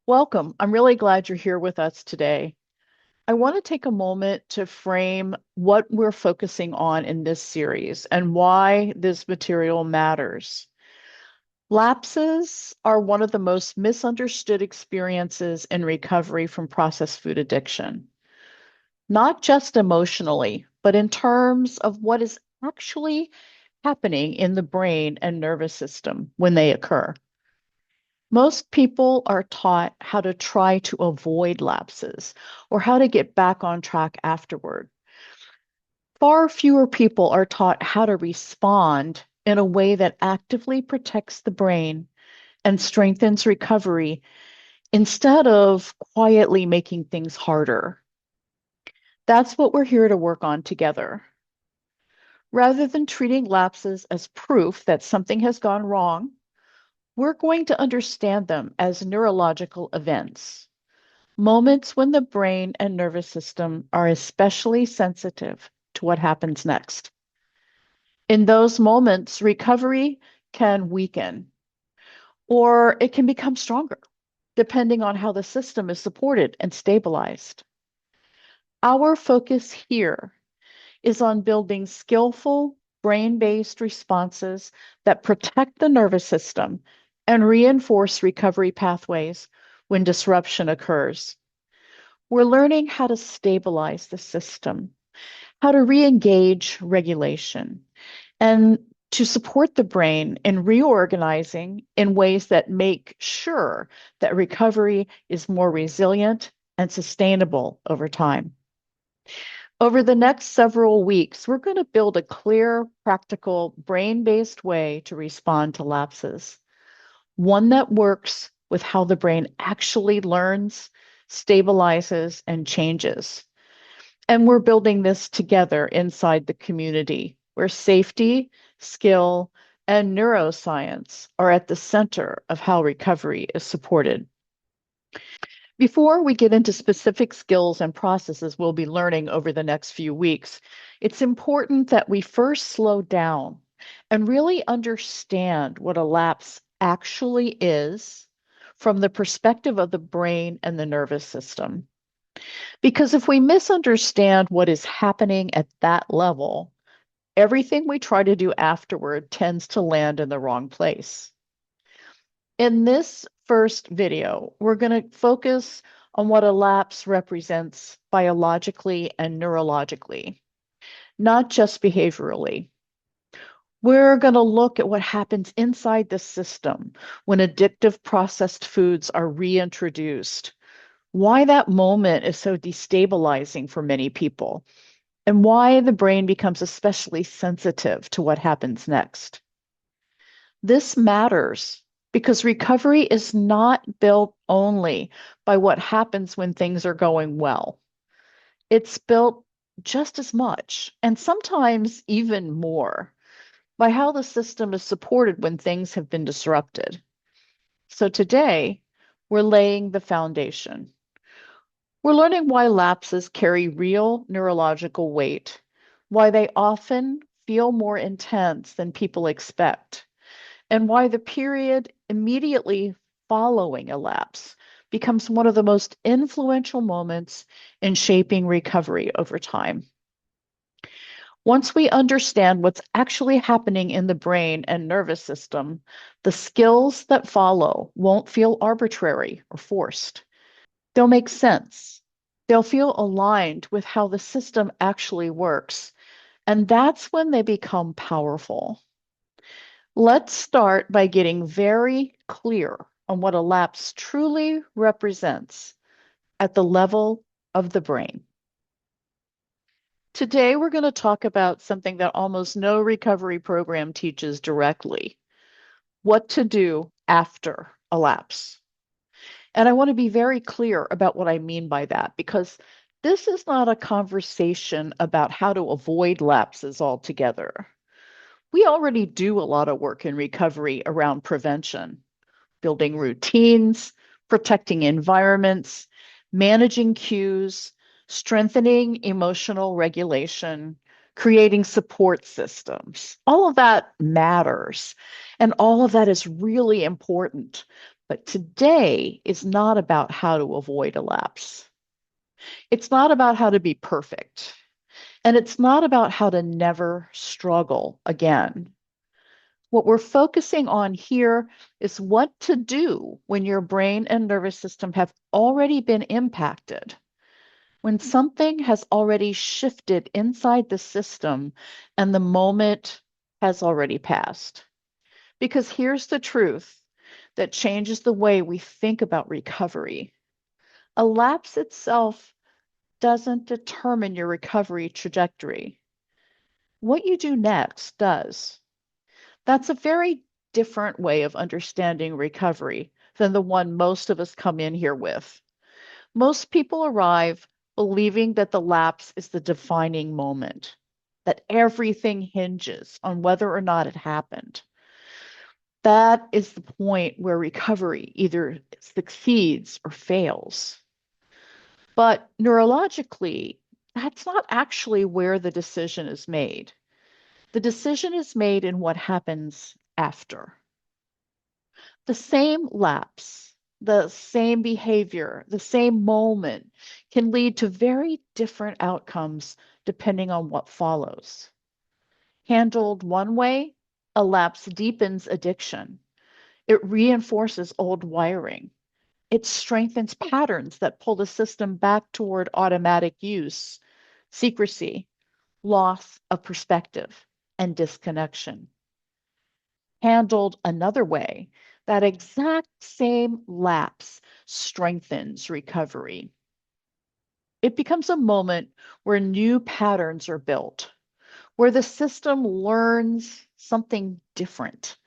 Welcome. I'm really glad you're here with us today. I want to take a moment to frame what we're focusing on in this series and why this material matters. Lapses are one of the most misunderstood experiences in recovery from processed food addiction, not just emotionally, but in terms of what is actually happening in the brain and nervous system when they occur. Most people are taught how to try to avoid lapses or how to get back on track afterward. Far fewer people are taught how to respond in a way that actively protects the brain and strengthens recovery instead of quietly making things harder. That's what we're here to work on together. Rather than treating lapses as proof that something has gone wrong, we're going to understand them as neurological events. Moments when the brain and nervous system are especially sensitive to what happens next. In those moments, recovery can weaken or it can become stronger, depending on how the system is supported and stabilized. Our focus here is on building skillful, brain based responses that protect the nervous system and reinforce recovery pathways when disruption occurs. We're learning how to stabilize the system, how to re engage regulation, and to support the brain in reorganizing in ways that make sure that recovery is more resilient and sustainable over time. Over the next several weeks, we're going to build a clear, practical, brain based way to respond to lapses, one that works with how the brain actually learns, stabilizes, and changes. And we're building this together inside the community where safety, skill, and neuroscience are at the center of how recovery is supported. Before we get into specific skills and processes we'll be learning over the next few weeks, it's important that we first slow down and really understand what a lapse actually is from the perspective of the brain and the nervous system. Because if we misunderstand what is happening at that level, everything we try to do afterward tends to land in the wrong place. In this first video, we're going to focus on what a lapse represents biologically and neurologically, not just behaviorally. We're going to look at what happens inside the system when addictive processed foods are reintroduced, why that moment is so destabilizing for many people, and why the brain becomes especially sensitive to what happens next. This matters because recovery is not built only by what happens when things are going well. It's built just as much, and sometimes even more, by how the system is supported when things have been disrupted. So today, we're laying the foundation. We're learning why lapses carry real neurological weight, why they often feel more intense than people expect, and why the period immediately following a lapse becomes one of the most influential moments in shaping recovery over time. Once we understand what's actually happening in the brain and nervous system, the skills that follow won't feel arbitrary or forced. They'll make sense. They'll feel aligned with how the system actually works. And that's when they become powerful. Let's start by getting very clear on what a lapse truly represents at the level of the brain. Today, we're going to talk about something that almost no recovery program teaches directly: what to do after a lapse. And I want to be very clear about what I mean by that, because this is not a conversation about how to avoid lapses altogether. We already do a lot of work in recovery around prevention, building routines, protecting environments, managing cues, strengthening emotional regulation, creating support systems. All of that matters. And all of that is really important. But today is not about how to avoid a lapse. It's not about how to be perfect. And it's not about how to never struggle again. What we're focusing on here is what to do when your brain and nervous system have already been impacted, when something has already shifted inside the system and the moment has already passed. Because here's the truth that changes the way we think about recovery. A lapse itself doesn't determine your recovery trajectory. What you do next does. That's a very different way of understanding recovery than the one most of us come in here with. Most people arrive believing that the lapse is the defining moment, that everything hinges on whether or not it happened. That is the point where recovery either succeeds or fails. But neurologically, that's not actually where the decision is made. The decision is made in what happens after. The same lapse, the same behavior, the same moment can lead to very different outcomes depending on what follows. Handled one way, a lapse deepens addiction. It reinforces old wiring. It strengthens patterns that pull the system back toward automatic use, secrecy, loss of perspective, and disconnection. Handled another way, that exact same lapse strengthens recovery. It becomes a moment where new patterns are built, where the system learns something different,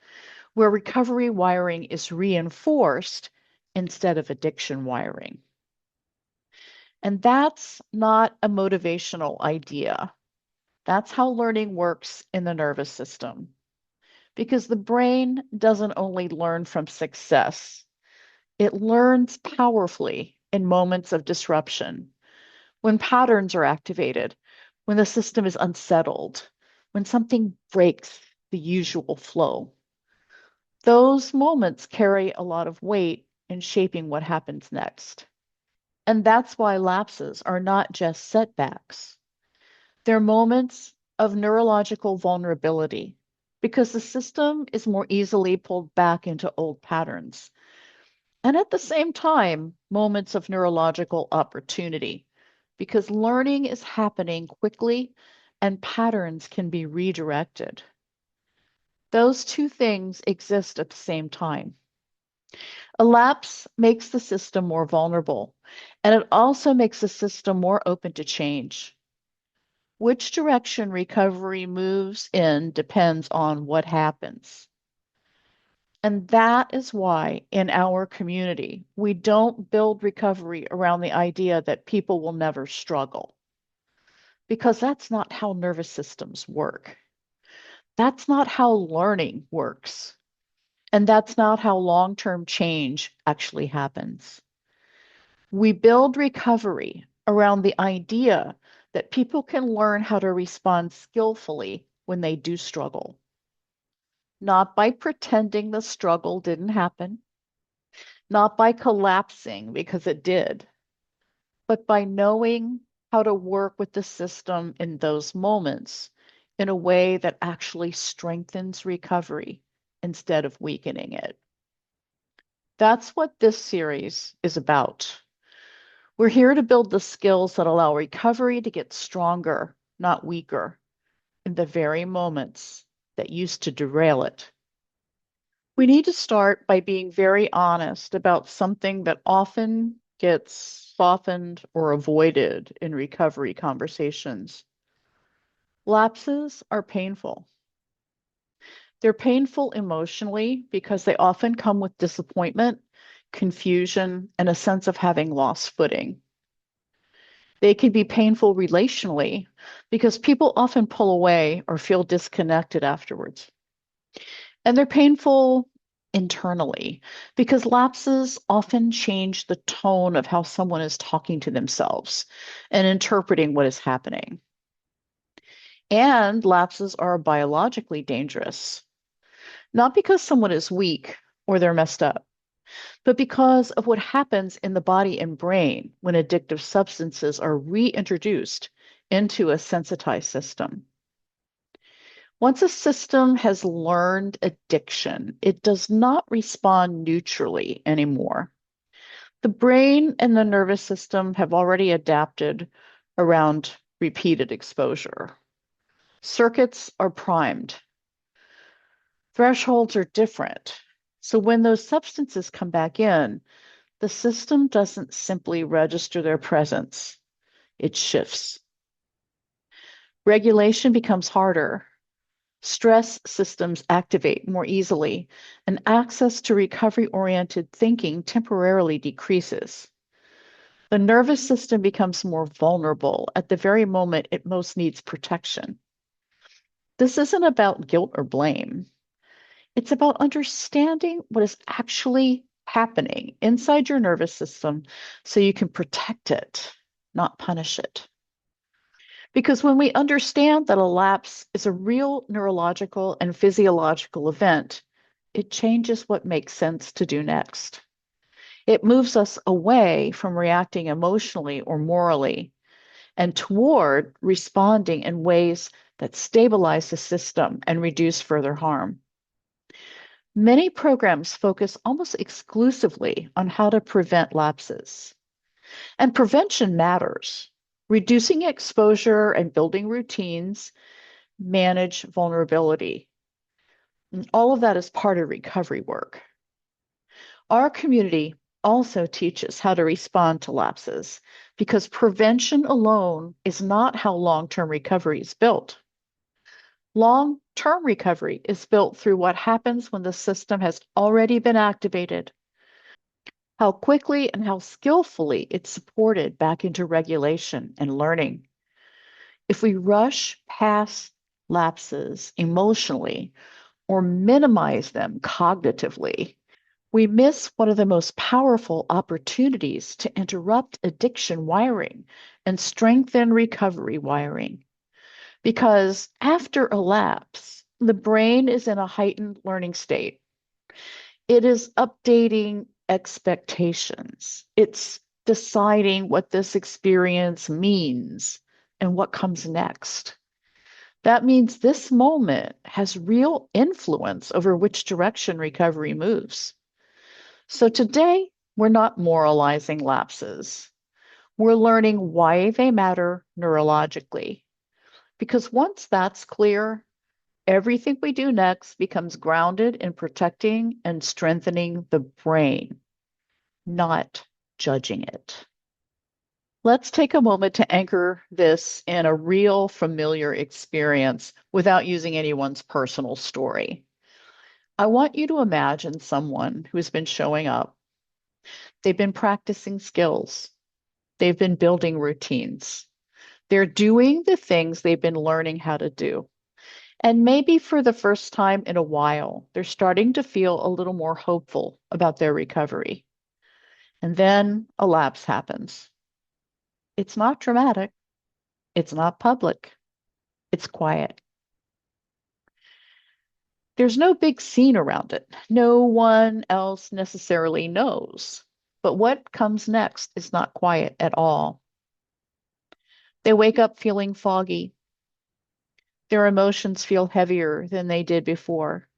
where recovery wiring is reinforced instead of addiction wiring. And that's not a motivational idea. That's how learning works in the nervous system. Because the brain doesn't only learn from success, it learns powerfully in moments of disruption, when patterns are activated, when the system is unsettled, when something breaks the usual flow. Those moments carry a lot of weight in shaping what happens next. And that's why lapses are not just setbacks. They're moments of neurological vulnerability because the system is more easily pulled back into old patterns. And at the same time, moments of neurological opportunity because learning is happening quickly and patterns can be redirected. Those two things exist at the same time. A lapse makes the system more vulnerable, and it also makes the system more open to change. Which direction recovery moves in depends on what happens. And that is why in our community, we don't build recovery around the idea that people will never struggle, because that's not how nervous systems work. That's not how learning works. And that's not how long term change actually happens. We build recovery around the idea that people can learn how to respond skillfully when they do struggle, not by pretending the struggle didn't happen, not by collapsing because it did, but by knowing how to work with the system in those moments in a way that actually strengthens recovery instead of weakening it. That's what this series is about. We're here to build the skills that allow recovery to get stronger, not weaker, in the very moments that used to derail it. We need to start by being very honest about something that often gets softened or avoided in recovery conversations. Lapses are painful. They're painful emotionally because they often come with disappointment, confusion, and a sense of having lost footing. They can be painful relationally because people often pull away or feel disconnected afterwards. And they're painful internally because lapses often change the tone of how someone is talking to themselves and interpreting what is happening. And lapses are biologically dangerous, not because someone is weak or they're messed up, but because of what happens in the body and brain when addictive substances are reintroduced into a sensitized system. Once a system has learned addiction, it does not respond neutrally anymore. The brain and the nervous system have already adapted around repeated exposure. Circuits are primed, thresholds are different. So when those substances come back in, the system doesn't simply register their presence, it shifts. Regulation becomes harder. Stress systems activate more easily, and access to recovery oriented thinking temporarily decreases. The nervous system becomes more vulnerable at the very moment it most needs protection. This isn't about guilt or blame. It's about understanding what is actually happening inside your nervous system so you can protect it, not punish it. Because when we understand that a lapse is a real neurological and physiological event, it changes what makes sense to do next. It moves us away from reacting emotionally or morally and toward responding in ways that stabilize the system and reduce further harm. Many programs focus almost exclusively on how to prevent lapses. And prevention matters. Reducing exposure and building routines manage vulnerability. And all of that is part of recovery work. Our community also teaches how to respond to lapses because prevention alone is not how long term recovery is built. Long term recovery is built through what happens when the system has already been activated, how quickly and how skillfully it's supported back into regulation and learning. If we rush past lapses emotionally or minimize them cognitively, we miss one of the most powerful opportunities to interrupt addiction wiring and strengthen recovery wiring. Because after a lapse, the brain is in a heightened learning state. It is updating expectations. It's deciding what this experience means and what comes next. That means this moment has real influence over which direction recovery moves. So today, we're not moralizing lapses. We're learning why they matter neurologically. Because once that's clear, everything we do next becomes grounded in protecting and strengthening the brain, not judging it. Let's take a moment to anchor this in a real familiar experience without using anyone's personal story. I want you to imagine someone who's been showing up. They've been practicing skills. They've been building routines. They're doing the things they've been learning how to do. And maybe for the first time in a while, they're starting to feel a little more hopeful about their recovery. And then a lapse happens. It's not dramatic, it's not public, it's quiet. There's no big scene around it. No one else necessarily knows. But what comes next is not quiet at all. They wake up feeling foggy. Their emotions feel heavier than they did before,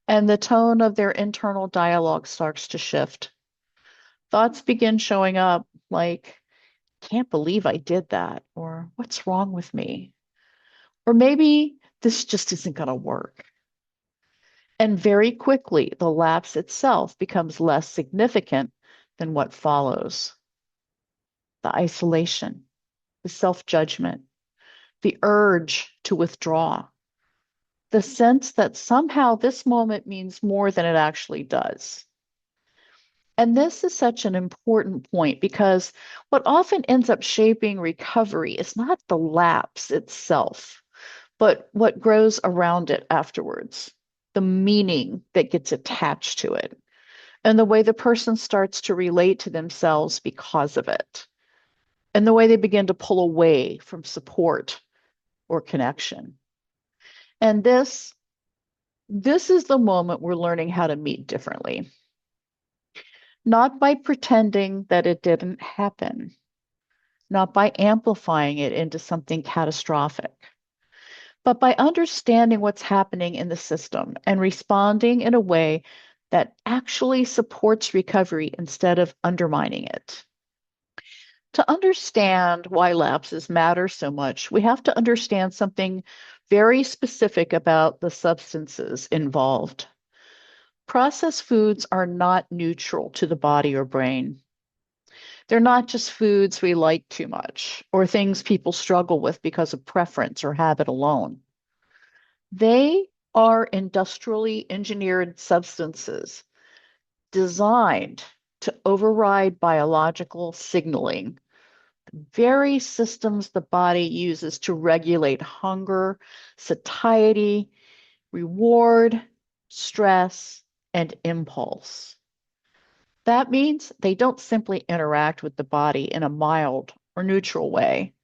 and the tone of their internal dialogue starts to shift. Thoughts begin showing up like, can't believe I did that, or what's wrong with me? Or maybe this just isn't going to work. And very quickly, the lapse itself becomes less significant than what follows: the isolation, the self judgment, the urge to withdraw, the sense that somehow this moment means more than it actually does. And this is such an important point because what often ends up shaping recovery is not the lapse itself, but what grows around it afterwards, the meaning that gets attached to it, and the way the person starts to relate to themselves because of it, and the way they begin to pull away from support or connection. And this is the moment we're learning how to meet differently. not by pretending that it didn't happen, not by amplifying it into something catastrophic, but by understanding what's happening in the system and responding in a way that actually supports recovery instead of undermining it. To understand why lapses matter so much, we have to understand something very specific about the substances involved. Processed foods are not neutral to the body or brain. They're not just foods we like too much or things people struggle with because of preference or habit alone. They are industrially engineered substances designed to override biological signaling, very systems the body uses to regulate hunger, satiety, reward, stress, and impulse. That means they don't simply interact with the body in a mild or neutral way.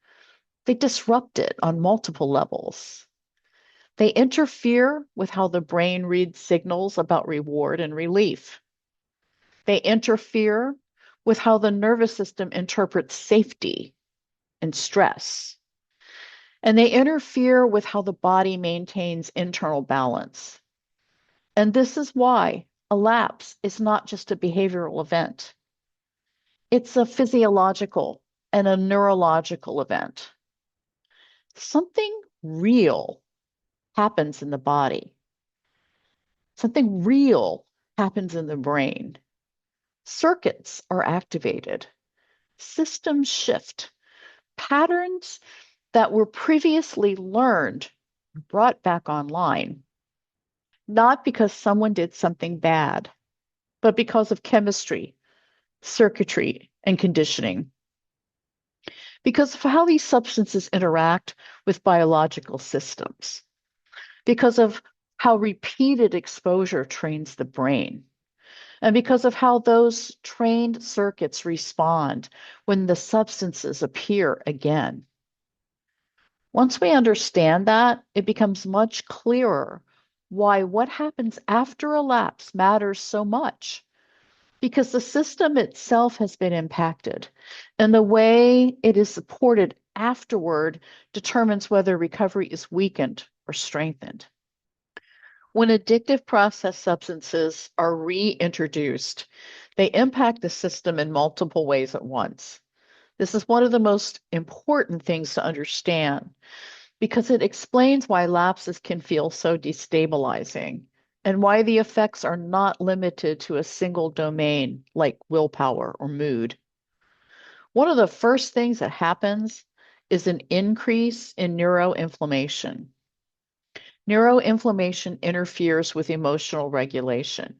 They disrupt it on multiple levels. They interfere with how the brain reads signals about reward and relief. They interfere with how the nervous system interprets safety and stress. And they interfere with how the body maintains internal balance. And this is why a lapse is not just a behavioral event, it's a physiological and a neurological event. Something real happens in the body, something real happens in the brain. Circuits are activated, systems shift, patterns that were previously learned brought back online, not because someone did something bad, but because of chemistry, circuitry, and conditioning. Because of how these substances interact with biological systems, because of how repeated exposure trains the brain, and because of how those trained circuits respond when the substances appear again. Once we understand that, it becomes much clearer why what happens after a lapse matters so much. Because the system itself has been impacted, and the way it is supported afterward determines whether recovery is weakened or strengthened. When addictive processed substances are reintroduced, they impact the system in multiple ways at once. This is one of the most important things to understand because it explains why lapses can feel so destabilizing and why the effects are not limited to a single domain like willpower or mood. One of the first things that happens is an increase in neuroinflammation. Neuroinflammation interferes with emotional regulation.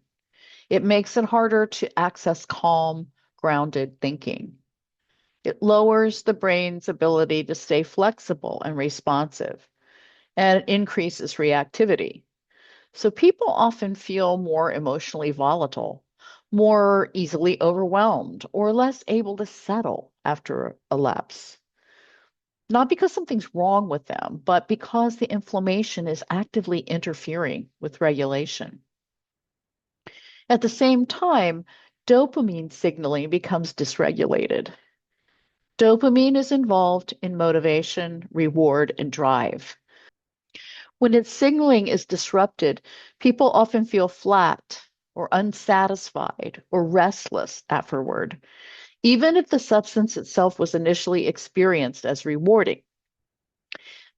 It makes it harder to access calm, grounded thinking. It lowers the brain's ability to stay flexible and responsive, and it increases reactivity. So people often feel more emotionally volatile, more easily overwhelmed, or less able to settle after a lapse. Not because something's wrong with them, but because the inflammation is actively interfering with regulation. At the same time, dopamine signaling becomes dysregulated. Dopamine is involved in motivation, reward, and drive. When its signaling is disrupted, people often feel flat or unsatisfied or restless afterward, even if the substance itself was initially experienced as rewarding.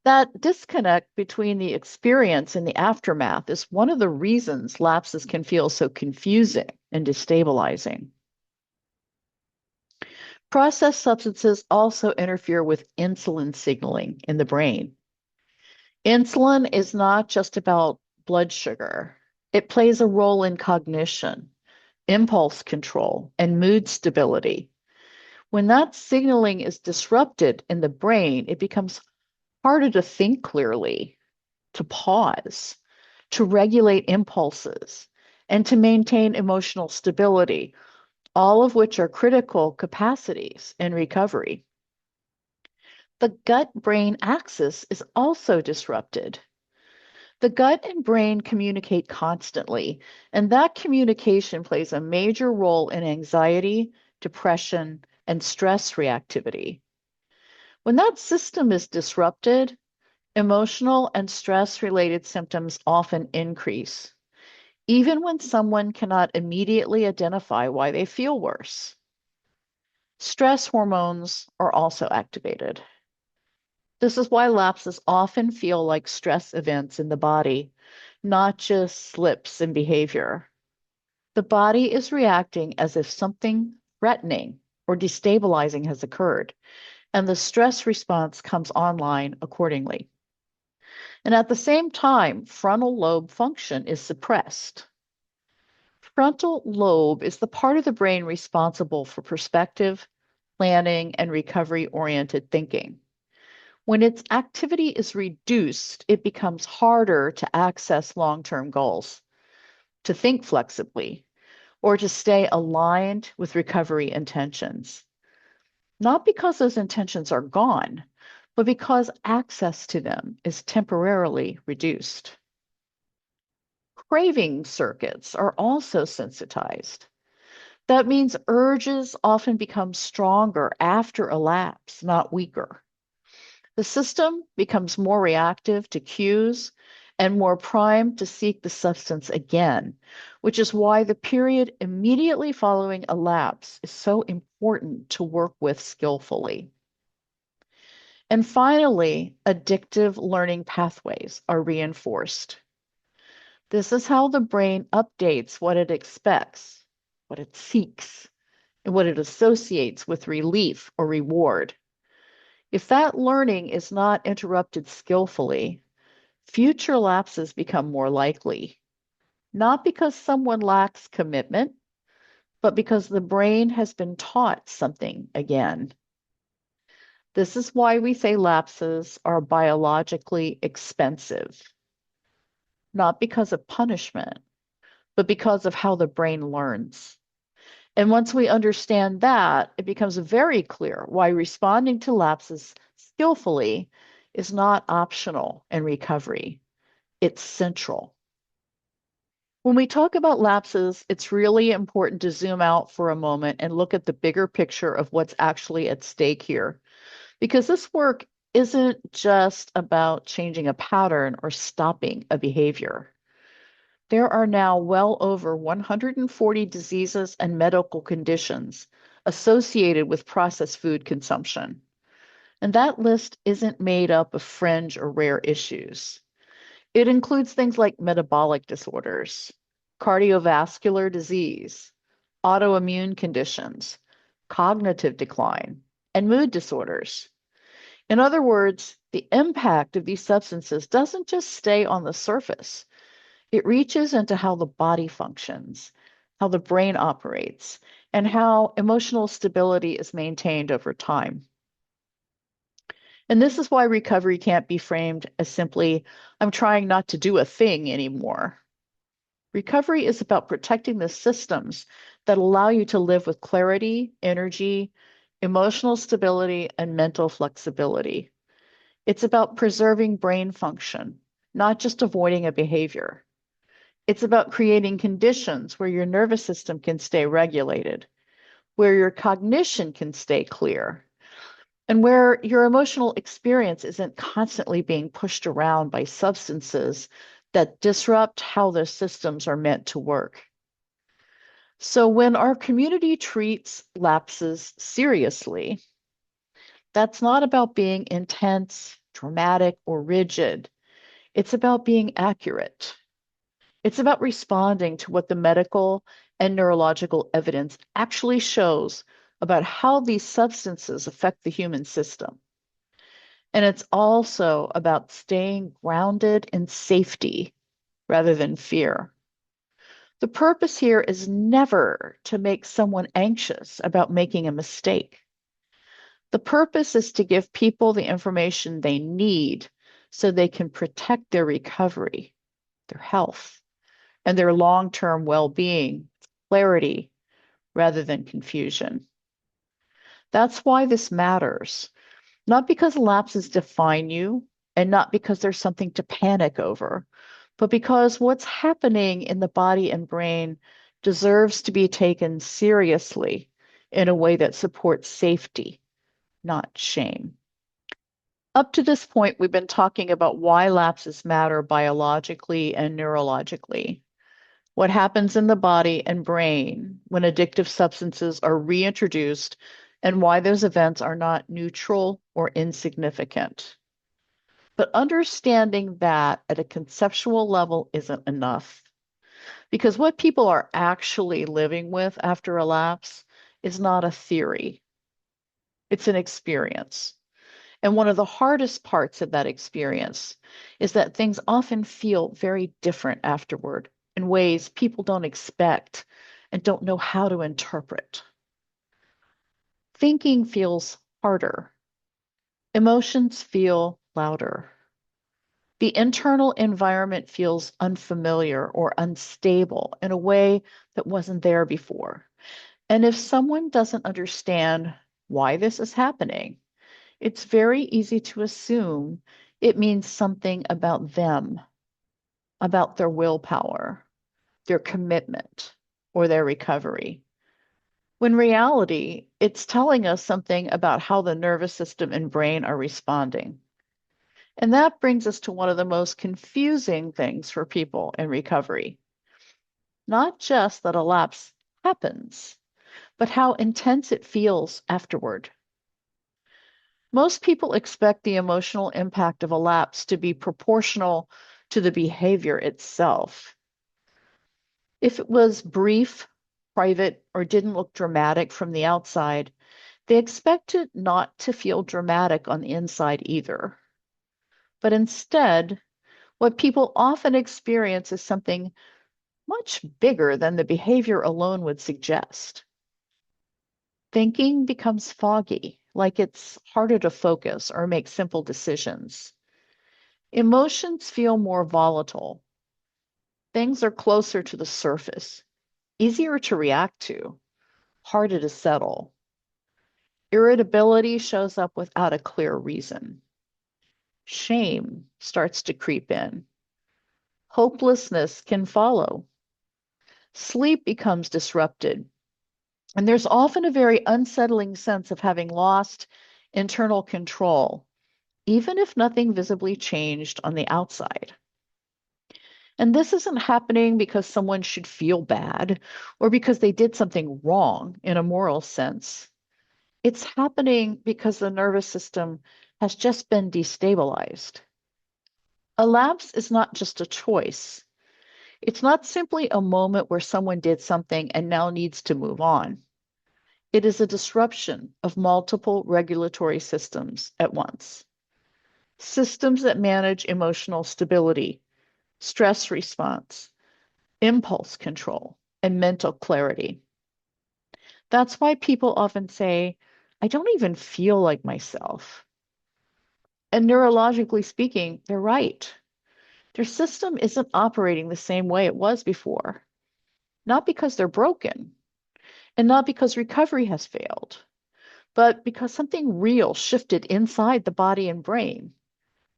That disconnect between the experience and the aftermath is one of the reasons lapses can feel so confusing and destabilizing. Processed substances also interfere with insulin signaling in the brain. Insulin is not just about blood sugar. It plays a role in cognition, impulse control, and mood stability. When that signaling is disrupted in the brain, it becomes harder to think clearly, to pause, to regulate impulses, and to maintain emotional stability, all of which are critical capacities in recovery. The gut brain axis is also disrupted. The gut and brain communicate constantly, and that communication plays a major role in anxiety, depression, and stress reactivity. When that system is disrupted, emotional and stress related symptoms often increase, even when someone cannot immediately identify why they feel worse. Stress hormones are also activated. This is why lapses often feel like stress events in the body, not just slips in behavior. The body is reacting as if something threatening or destabilizing has occurred, and the stress response comes online accordingly. And at the same time, frontal lobe function is suppressed. Frontal lobe is the part of the brain responsible for perspective, planning, and recovery oriented thinking. When its activity is reduced, it becomes harder to access long term goals, to think flexibly, or to stay aligned with recovery intentions. Not because those intentions are gone, but because access to them is temporarily reduced. Craving circuits are also sensitized. That means urges often become stronger after a lapse, not weaker. The system becomes more reactive to cues and more primed to seek the substance again, which is why the period immediately following a lapse is so important to work with skillfully. And finally, addictive learning pathways are reinforced. This is how the brain updates what it expects, what it seeks, and what it associates with relief or reward. If that learning is not interrupted skillfully, future lapses become more likely, not because someone lacks commitment, but because the brain has been taught something again. This is why we say lapses are biologically expensive, not because of punishment, but because of how the brain learns. And once we understand that, it becomes very clear why responding to lapses skillfully is not optional in recovery. It's central. When we talk about lapses, it's really important to zoom out for a moment and look at the bigger picture of what's actually at stake here. Because this work isn't just about changing a pattern or stopping a behavior. There are now well over 140 diseases and medical conditions associated with processed food consumption. And that list isn't made up of fringe or rare issues. It includes things like metabolic disorders, cardiovascular disease, autoimmune conditions, cognitive decline, and mood disorders. In other words, the impact of these substances doesn't just stay on the surface. It reaches into how the body functions, how the brain operates, and how emotional stability is maintained over time. And this is why recovery can't be framed as simply, I'm trying not to do a thing anymore. Recovery is about protecting the systems that allow you to live with clarity, energy, emotional stability, and mental flexibility. It's about preserving brain function, not just avoiding a behavior. It's about creating conditions where your nervous system can stay regulated, where your cognition can stay clear, and where your emotional experience isn't constantly being pushed around by substances that disrupt how the systems are meant to work. So, when our community treats lapses seriously, that's not about being intense, dramatic, or rigid. It's about being accurate. It's about responding to what the medical and neurological evidence actually shows about how these substances affect the human system. And it's also about staying grounded in safety rather than fear. The purpose here is never to make someone anxious about making a mistake. The purpose is to give people the information they need so they can protect their recovery, their health, and their long term well being, clarity rather than confusion. That's why this matters, not because lapses define you and not because there's something to panic over, but because what's happening in the body and brain deserves to be taken seriously in a way that supports safety, not shame. Up to this point, we've been talking about why lapses matter biologically and neurologically, what happens in the body and brain when addictive substances are reintroduced, and why those events are not neutral or insignificant. But understanding that at a conceptual level isn't enough, because what people are actually living with after a lapse is not a theory, it's an experience. And one of the hardest parts of that experience is that things often feel very different afterward in ways people don't expect and don't know how to interpret. Thinking feels harder, emotions feel louder. The internal environment feels unfamiliar or unstable in a way that wasn't there before. And if someone doesn't understand why this is happening, it's very easy to assume it means something about them, about their willpower, their commitment, or their recovery. When reality, it's telling us something about how the nervous system and brain are responding. And that brings us to one of the most confusing things for people in recovery. Not just that a lapse happens, but how intense it feels afterward. Most people expect the emotional impact of a lapse to be proportional to the behavior itself. If it was brief, private, or didn't look dramatic from the outside, they expect it not to feel dramatic on the inside either. But instead, what people often experience is something much bigger than the behavior alone would suggest. Thinking becomes foggy, like it's harder to focus or make simple decisions. Emotions feel more volatile. Things are closer to the surface, easier to react to, harder to settle. Irritability shows up without a clear reason. Shame starts to creep in. Hopelessness can follow. Sleep becomes disrupted. And there's often a very unsettling sense of having lost internal control, even if nothing visibly changed on the outside. And this isn't happening because someone should feel bad or because they did something wrong in a moral sense. It's happening because the nervous system has just been destabilized. A lapse is not just a choice. It's not simply a moment where someone did something and now needs to move on. It is a disruption of multiple regulatory systems at once. Systems that manage emotional stability, stress response, impulse control, and mental clarity. That's why people often say, I don't even feel like myself. And neurologically speaking, they're right. Their system isn't operating the same way it was before, not because they're broken and not because recovery has failed, but because something real shifted inside the body and brain.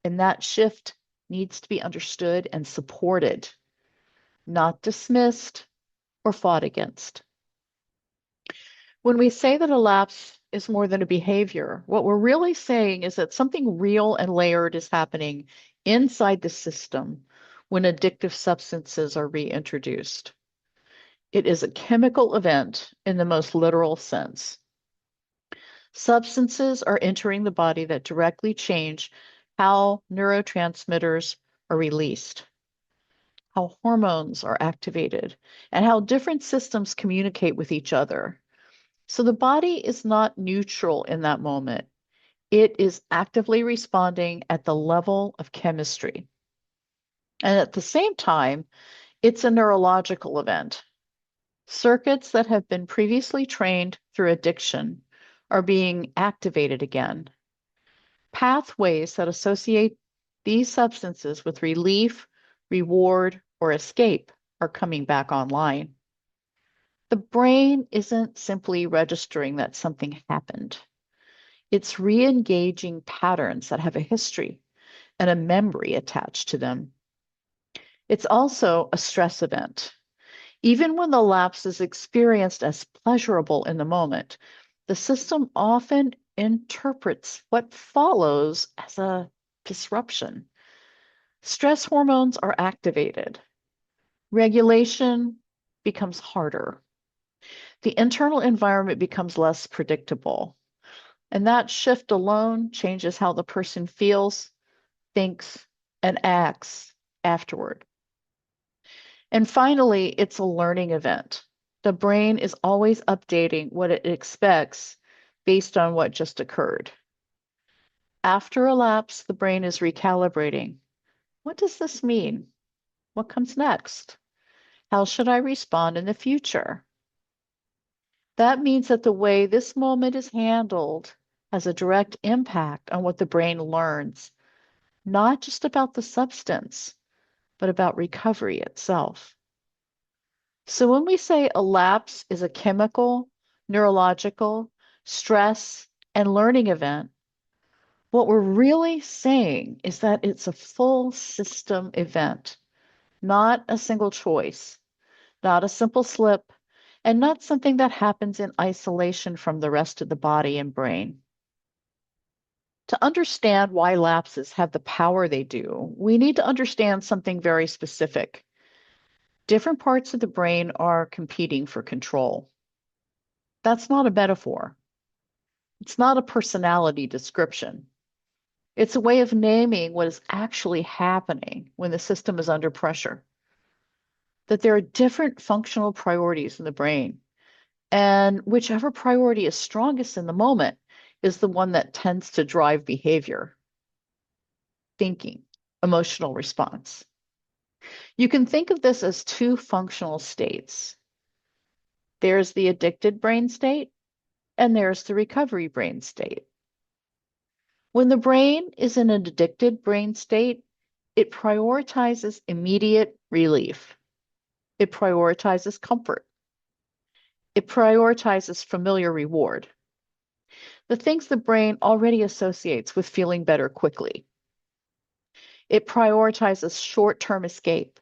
And that shift needs to be understood and supported, not dismissed or fought against. When we say that a lapse is more than a behavior, what we're really saying is that something real and layered is happening inside the system when addictive substances are reintroduced. It is a chemical event in the most literal sense. Substances are entering the body that directly change how neurotransmitters are released, how hormones are activated, and how different systems communicate with each other. So the body is not neutral in that moment. It is actively responding at the level of chemistry. And at the same time, it's a neurological event. Circuits that have been previously trained through addiction are being activated again. Pathways that associate these substances with relief, reward, or escape are coming back online. The brain isn't simply registering that something happened. It's re-engaging patterns that have a history and a memory attached to them. It's also a stress event. Even when the lapse is experienced as pleasurable in the moment, the system often interprets what follows as a disruption. Stress hormones are activated. Regulation becomes harder. The internal environment becomes less predictable. And that shift alone changes how the person feels, thinks, and acts afterward. And finally, it's a learning event. The brain is always updating what it expects based on what just occurred. After a lapse, the brain is recalibrating. What does this mean? What comes next? How should I respond in the future? That means that the way this moment is handled has a direct impact on what the brain learns, not just about the substance, but about recovery itself. So when we say a lapse is a chemical, neurological, stress, and learning event, what we're really saying is that it's a full system event, not a single choice, not a simple slip, and not something that happens in isolation from the rest of the body and brain. To understand why lapses have the power they do, we need to understand something very specific. Different parts of the brain are competing for control. That's not a metaphor. It's not a personality description. It's a way of naming what is actually happening when the system is under pressure. That there are different functional priorities in the brain, and whichever priority is strongest in the moment is the one that tends to drive behavior, thinking, emotional response. You can think of this as two functional states. There's the addicted brain state, and there's the recovery brain state. When the brain is in an addicted brain state, it prioritizes immediate relief. It prioritizes comfort. It prioritizes familiar reward. The things the brain already associates with feeling better quickly. It prioritizes short-term escape.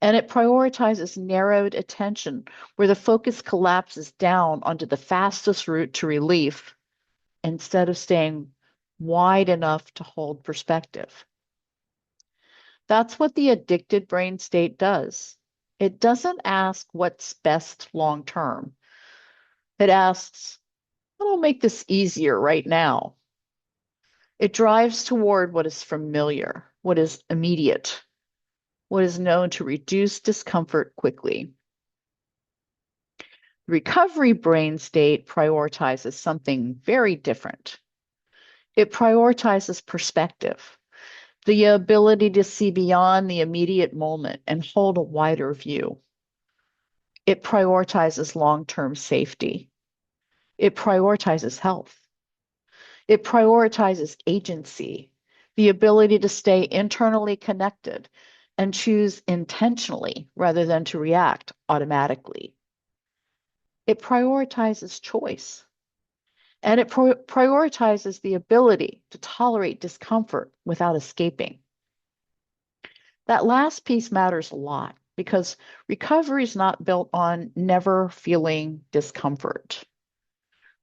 And it prioritizes narrowed attention, where the focus collapses down onto the fastest route to relief instead of staying wide enough to hold perspective. That's what the addicted brain state does. It doesn't ask what's best long term. It asks, what'll make this easier right now? It drives toward what is familiar, what is immediate, what is known to reduce discomfort quickly. Recovery brain state prioritizes something very different. It prioritizes perspective, the ability to see beyond the immediate moment and hold a wider view. It prioritizes long-term safety. It prioritizes health. It prioritizes agency, the ability to stay internally connected and choose intentionally rather than to react automatically. It prioritizes choice. And it prioritizes the ability to tolerate discomfort without escaping. That last piece matters a lot because recovery is not built on never feeling discomfort.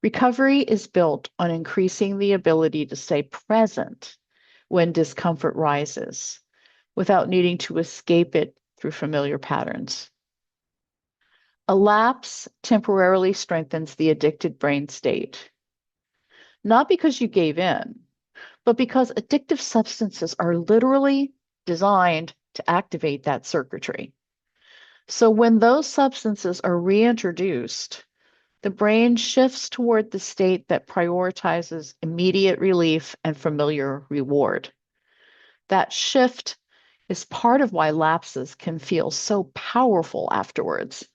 Recovery is built on increasing the ability to stay present when discomfort rises without needing to escape it through familiar patterns. A lapse temporarily strengthens the addicted brain state, not because you gave in, but because addictive substances are literally designed to activate that circuitry. So when those substances are reintroduced, the brain shifts toward the state that prioritizes immediate relief and familiar reward. That shift is part of why lapses can feel so powerful afterwards,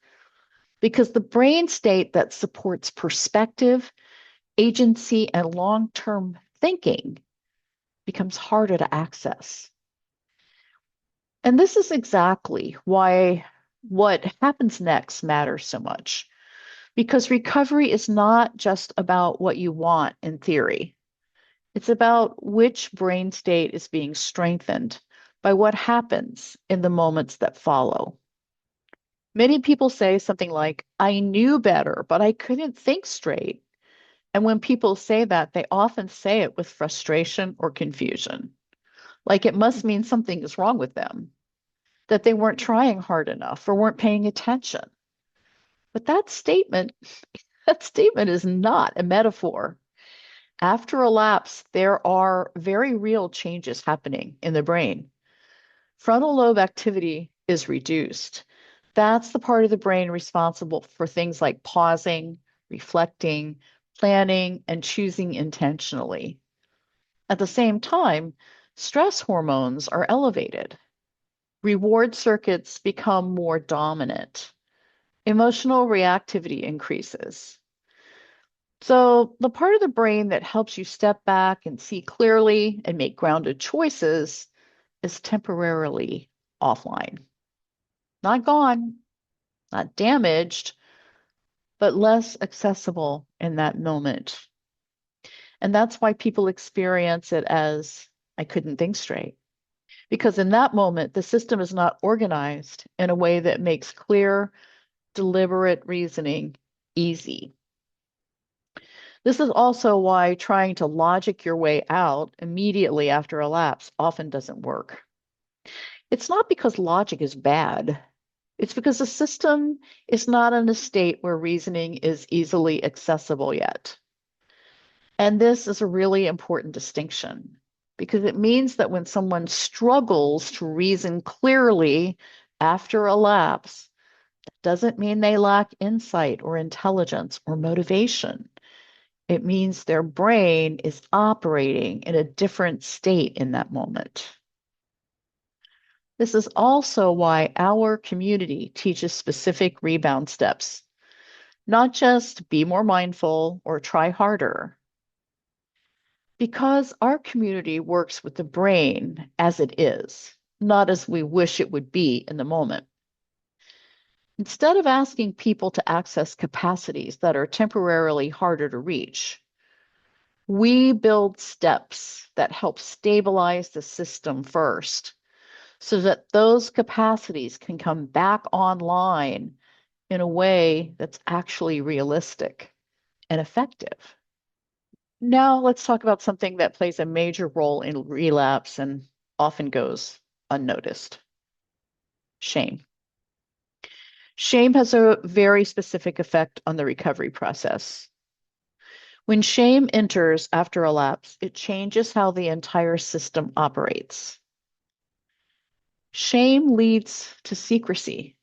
because the brain state that supports perspective, agency, and long-term thinking becomes harder to access. And this is exactly why what happens next matters so much, because recovery is not just about what you want in theory. It's about which brain state is being strengthened by what happens in the moments that follow. Many people say something like, I knew better, but I couldn't think straight. And when people say that, they often say it with frustration or confusion, like it must mean something is wrong with them, that they weren't trying hard enough or weren't paying attention. But that statement is not a metaphor. After a lapse, there are very real changes happening in the brain. Frontal lobe activity is reduced. That's the part of the brain responsible for things like pausing, reflecting, planning, and choosing intentionally. At the same time, stress hormones are elevated. Reward circuits become more dominant. Emotional reactivity increases. So, the part of the brain that helps you step back and see clearly and make grounded choices is temporarily offline. Not gone, not damaged, but less accessible in that moment. And that's why people experience it as I couldn't think straight. Because in that moment, the system is not organized in a way that makes clear, deliberate reasoning easy. This is also why trying to logic your way out immediately after a lapse often doesn't work. It's not because logic is bad. It's because the system is not in a state where reasoning is easily accessible yet. And this is a really important distinction because it means that when someone struggles to reason clearly after a lapse, it doesn't mean they lack insight or intelligence or motivation. It means their brain is operating in a different state in that moment. This is also why our community teaches specific rebound steps, not just be more mindful or try harder. Because our community works with the brain as it is, not as we wish it would be in the moment. Instead of asking people to access capacities that are temporarily harder to reach, we build steps that help stabilize the system first so that those capacities can come back online in a way that's actually realistic and effective. Now, let's talk about something that plays a major role in relapse and often goes unnoticed: shame. Shame has a very specific effect on the recovery process. When shame enters after a lapse, it changes how the entire system operates. Shame leads to secrecy.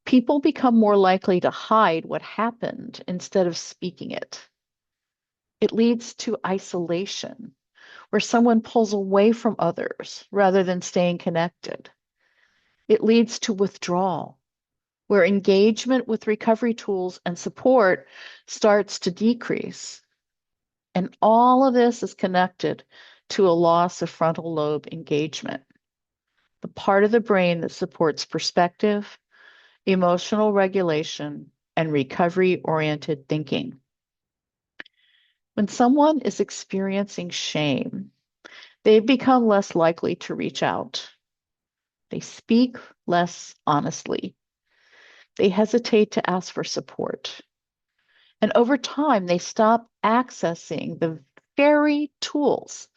People become more likely to hide what happened instead of speaking it. It leads to isolation, where someone pulls away from others rather than staying connected. It leads to withdrawal, where engagement with recovery tools and support starts to decrease. And all of this is connected to a loss of frontal lobe engagement, the part of the brain that supports perspective, emotional regulation, and recovery-oriented thinking. When someone is experiencing shame, they become less likely to reach out. They speak less honestly. They hesitate to ask for support. And over time, they stop accessing the very tools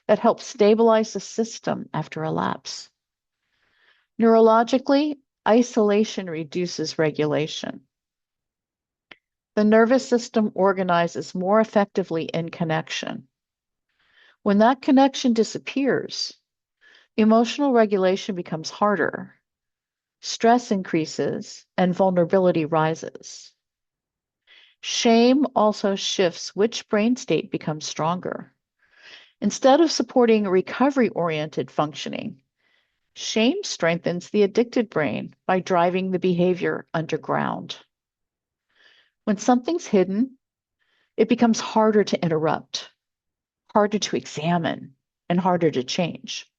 that help stabilize the system after a lapse. Neurologically, isolation reduces regulation. The nervous system organizes more effectively in connection. When that connection disappears, emotional regulation becomes harder, stress increases, and vulnerability rises. Shame also shifts which brain state becomes stronger. Instead of supporting recovery-oriented functioning, shame strengthens the addicted brain by driving the behavior underground. When something's hidden, it becomes harder to interrupt, harder to examine, and harder to change.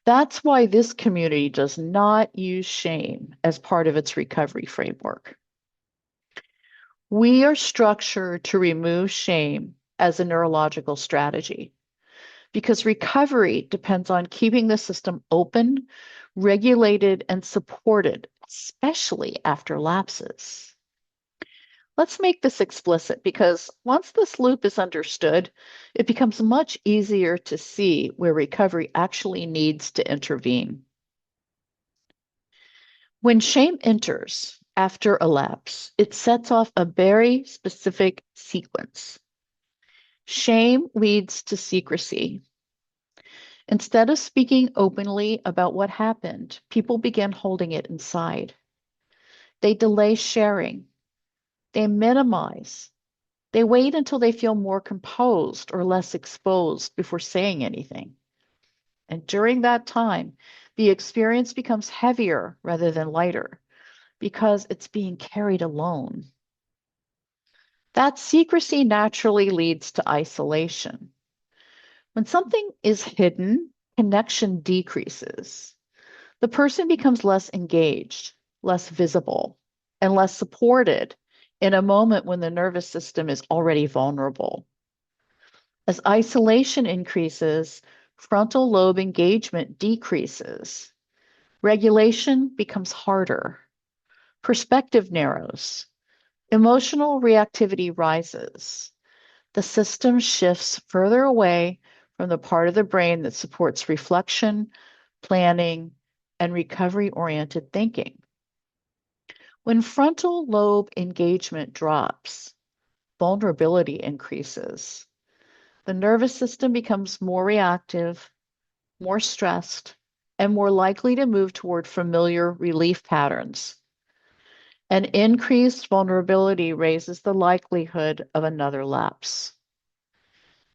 That's why this community does not use shame as part of its recovery framework. We are structured to remove shame as a neurological strategy because recovery depends on keeping the system open, regulated, and supported, especially after lapses. Let's make this explicit because once this loop is understood, it becomes much easier to see where recovery actually needs to intervene. When shame enters after a lapse, it sets off a very specific sequence. Shame leads to secrecy. Instead of speaking openly about what happened, people begin holding it inside. They delay sharing. They minimize. They wait until they feel more composed or less exposed before saying anything. And during that time, the experience becomes heavier rather than lighter because it's being carried alone. That secrecy naturally leads to isolation. When something is hidden, connection decreases. The person becomes less engaged, less visible, and less supported in a moment when the nervous system is already vulnerable. As isolation increases, frontal lobe engagement decreases. Regulation becomes harder. Perspective narrows. Emotional reactivity rises. The system shifts further away from the part of the brain that supports reflection, planning, and recovery-oriented thinking. When frontal lobe engagement drops, vulnerability increases. The nervous system becomes more reactive, more stressed, and more likely to move toward familiar relief patterns. An increased vulnerability raises the likelihood of another lapse.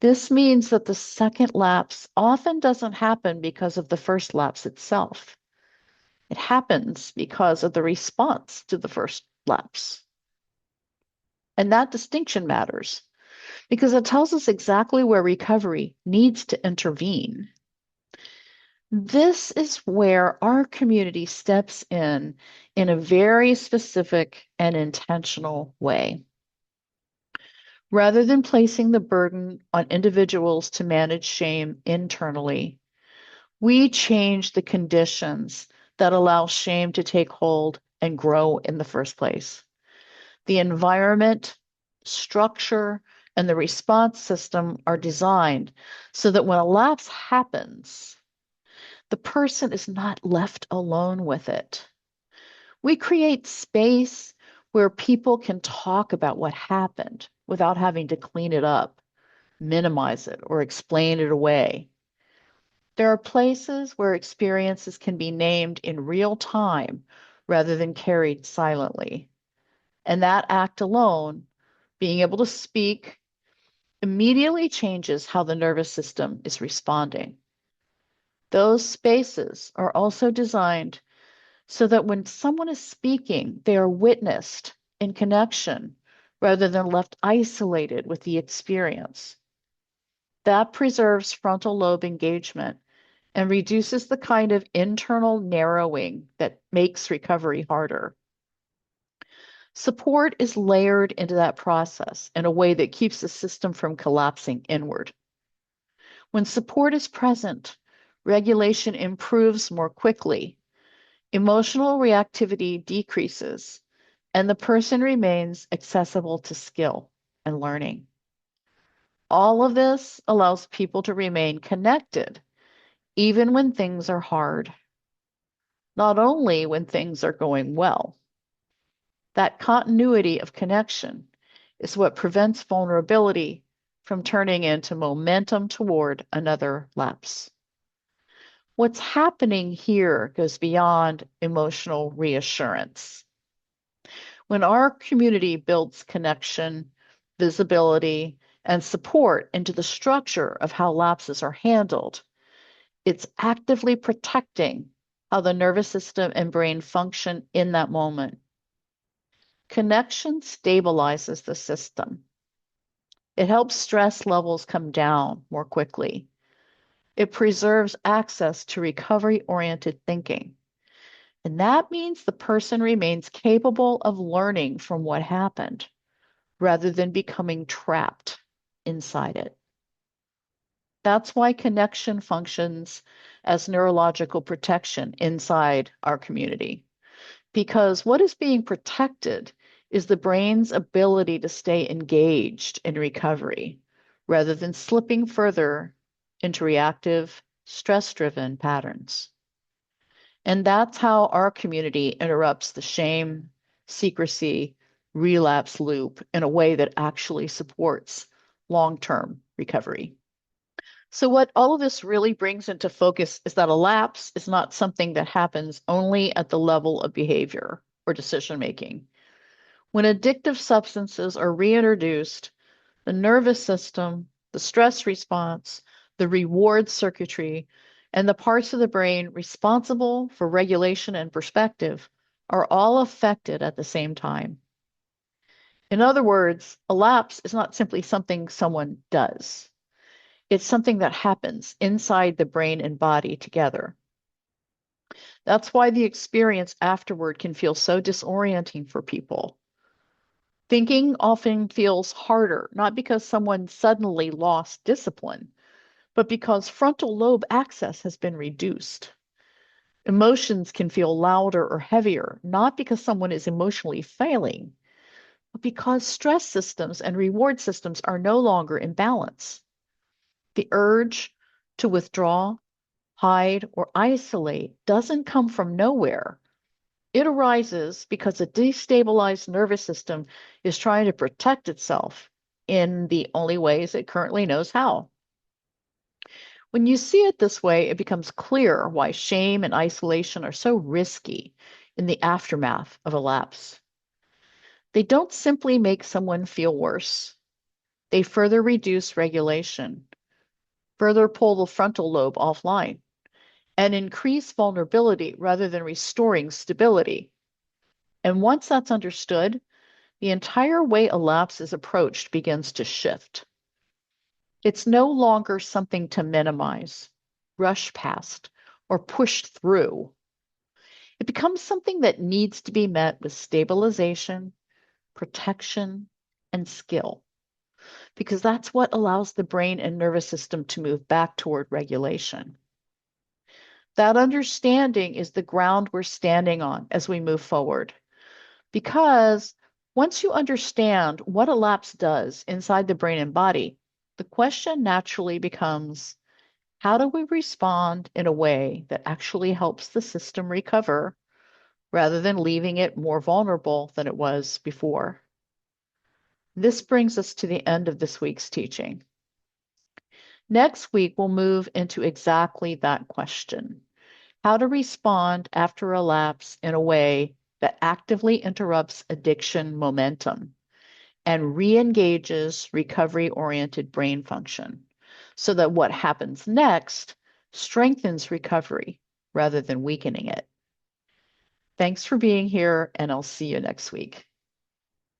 This means that the second lapse often doesn't happen because of the first lapse itself. It happens because of the response to the first lapse. And that distinction matters because it tells us exactly where recovery needs to intervene. This is where our community steps in a very specific and intentional way. Rather than placing the burden on individuals to manage shame internally, we change the conditions that allow shame to take hold and grow in the first place. The environment, structure, and the response system are designed so that when a lapse happens, the person is not left alone with it. We create space where people can talk about what happened without having to clean it up, minimize it, or explain it away. There are places where experiences can be named in real time rather than carried silently. And that act alone, being able to speak, immediately changes how the nervous system is responding. Those spaces are also designed so that when someone is speaking, they are witnessed in connection rather than left isolated with the experience. That preserves frontal lobe engagement and reduces the kind of internal narrowing that makes recovery harder. Support is layered into that process in a way that keeps the system from collapsing inward. When support is present, regulation improves more quickly, emotional reactivity decreases, and the person remains accessible to skill and learning. All of this allows people to remain connected even when things are hard, not only when things are going well. That continuity of connection is what prevents vulnerability from turning into momentum toward another lapse. What's happening here goes beyond emotional reassurance. When our community builds connection, visibility, and support into the structure of how lapses are handled, it's actively protecting how the nervous system and brain function in that moment. Connection stabilizes the system. It helps stress levels come down more quickly. It preserves access to recovery-oriented thinking. And that means the person remains capable of learning from what happened rather than becoming trapped inside it. That's why connection functions as neurological protection inside our community. Because what is being protected is the brain's ability to stay engaged in recovery rather than slipping further into reactive, stress driven patterns. And that's how our community interrupts the shame, secrecy, relapse loop in a way that actually supports long term recovery. So, what all of this really brings into focus is that a lapse is not something that happens only at the level of behavior or decision making. When addictive substances are reintroduced, the nervous system, the stress response, the reward circuitry, and the parts of the brain responsible for regulation and perspective are all affected at the same time. In other words, a lapse is not simply something someone does. It's something that happens inside the brain and body together. That's why the experience afterward can feel so disorienting for people. Thinking often feels harder, not because someone suddenly lost discipline, but because frontal lobe access has been reduced. Emotions can feel louder or heavier, not because someone is emotionally failing, but because stress systems and reward systems are no longer in balance. The urge to withdraw, hide, or isolate doesn't come from nowhere. It arises because a destabilized nervous system is trying to protect itself in the only ways it currently knows how. When you see it this way, it becomes clear why shame and isolation are so risky in the aftermath of a lapse. They don't simply make someone feel worse, they further reduce regulation, further pull the frontal lobe offline, and increase vulnerability rather than restoring stability. And once that's understood, the entire way a lapse is approached begins to shift. It's no longer something to minimize, rush past, or push through. It becomes something that needs to be met with stabilization, protection, and skill, because that's what allows the brain and nervous system to move back toward regulation. That understanding is the ground we're standing on as we move forward. Because once you understand what a lapse does inside the brain and body, the question naturally becomes, how do we respond in a way that actually helps the system recover rather than leaving it more vulnerable than it was before? This brings us to the end of this week's teaching. Next week, we'll move into exactly that question: how to respond after a lapse in a way that actively interrupts addiction momentum and re-engages recovery-oriented brain function so that what happens next strengthens recovery rather than weakening it. Thanks for being here, and I'll see you next week.